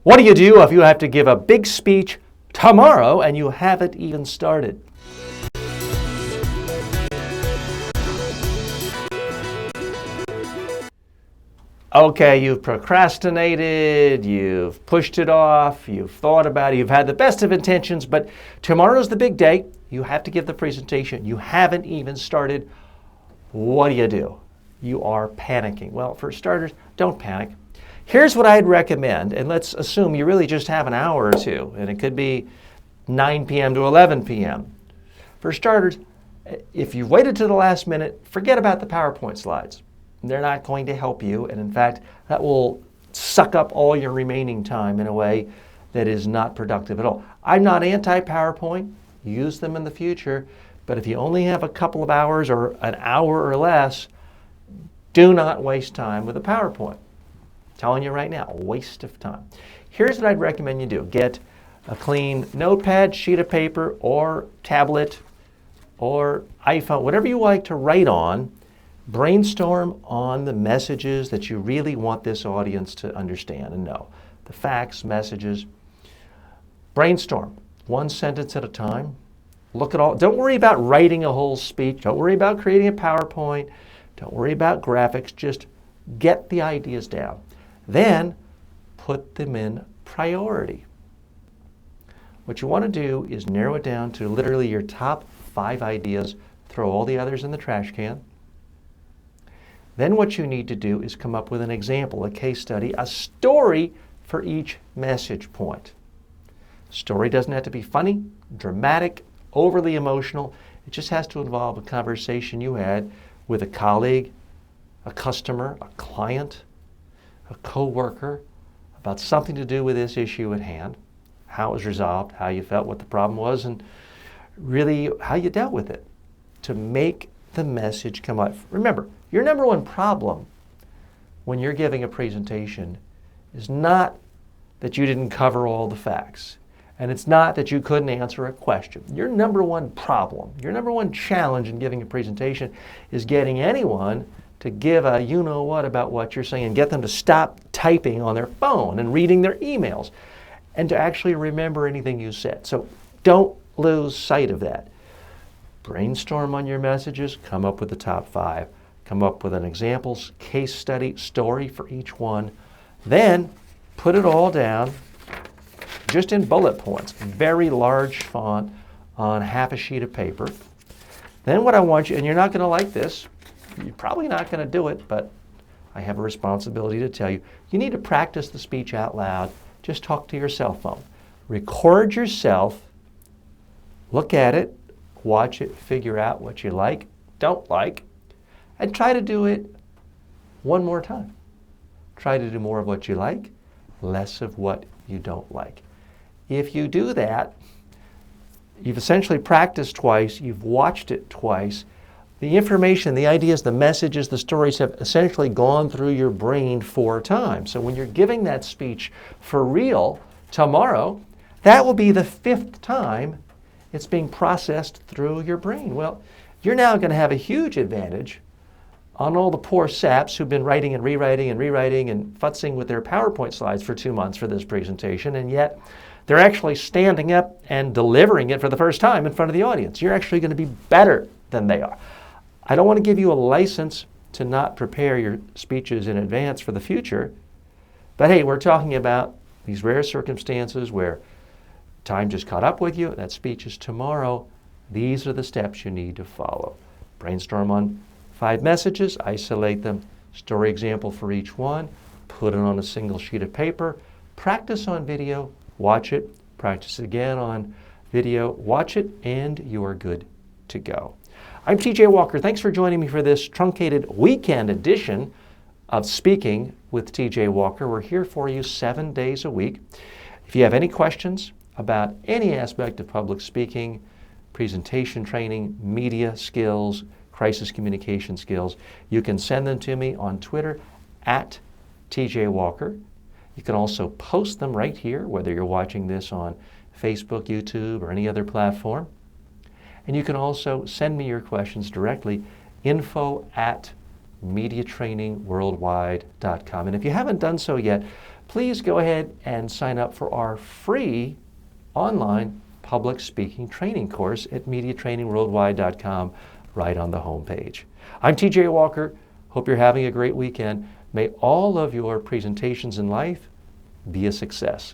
What do you do if you have to give a big speech tomorrow and you haven't even started? Okay, you've procrastinated, you've pushed it off, you've thought about it, you've had the best of intentions, but tomorrow's the big day. You have to give the presentation. You haven't even started. What do? You are panicking. Well, for starters, don't panic. Here's what I'd recommend, and let's assume you really just have an hour or two, and it could be 9 p.m. to 11 p.m. For starters, if you've waited to the last minute, forget about the PowerPoint slides. They're not going to help you, and in fact, that will suck up all your remaining time in a way that is not productive at all. I'm not anti-PowerPoint. Use them in the future, but if you only have a couple of hours or an hour or less, do not waste time with a PowerPoint. I'm telling you right now, a waste of time. Here's what I'd recommend you do. Get a clean notepad, sheet of paper, or tablet, or iPhone, whatever you like to write on. Brainstorm on the messages that you really want this audience to understand and know. The facts, messages. Brainstorm, one sentence at a time. Look at all, don't worry about writing a whole speech. Don't worry about creating a PowerPoint. Don't worry about graphics. Just get the ideas down. Then put them in priority. What you want to do is narrow it down to literally your top 5 ideas. Throw all the others in the trash can. Then what you need to do is come up with an example, a case study, a story for each message point. Story doesn't have to be funny, dramatic, overly emotional. It just has to involve a conversation you had with a colleague, a customer, a client, a coworker about something to do with this issue at hand, how it was resolved, how you felt, what the problem was, and really how you dealt with it to make the message come out. Remember, your number one problem when you're giving a presentation is not that you didn't cover all the facts, and it's not that you couldn't answer a question. Your number one problem, your number one challenge in giving a presentation is getting anyone to give a you-know-what about what you're saying, and get them to stop typing on their phone and reading their emails, and to actually remember anything you said. So don't lose sight of that. Brainstorm on your messages, come up with the top 5, come up with an examples, case study, story for each one. Then put it all down just in bullet points, very large font on half a sheet of paper. Then what I want you, and you're not going to like this, you're probably not going to do it, but I have a responsibility to tell you, you need to practice the speech out loud. Just talk to your cell phone. Record yourself, look at it, watch it, figure out what you like, don't like, and try to do it one more time. Try to do more of what you like, less of what you don't like. If you do that, you've essentially practiced twice, you've watched it twice. The information, the ideas, the messages, the stories have essentially gone through your brain 4 times. So when you're giving that speech for real tomorrow, that will be the 5th time it's being processed through your brain. Well, you're now going to have a huge advantage on all the poor saps who've been writing and rewriting and futzing with their PowerPoint slides for 2 months for this presentation, and yet they're actually standing up and delivering it for the first time in front of the audience. You're actually going to be better than they are. I don't want to give you a license to not prepare your speeches in advance for the future, but hey, we're talking about these rare circumstances where time just caught up with you, that speech is tomorrow. These are the steps you need to follow. Brainstorm on 5 messages, isolate them, story example for each one, put it on a single sheet of paper, practice on video, watch it, practice again on video, watch it, and you are good to go. I'm TJ Walker. Thanks for joining me for this truncated weekend edition of Speaking with TJ Walker. We're here for you 7 days a week. If you have any questions about any aspect of public speaking, presentation training, media skills, crisis communication skills, you can send them to me on Twitter at TJ Walker. You can also post them right here, whether you're watching this on Facebook, YouTube, or any other platform. And you can also send me your questions directly, info@mediatrainingworldwide.com. And if you haven't done so yet, please go ahead and sign up for our free online public speaking training course at MediaTrainingWorldwide.com right on the homepage. I'm TJ Walker. Hope you're having a great weekend. May all of your presentations in life be a success.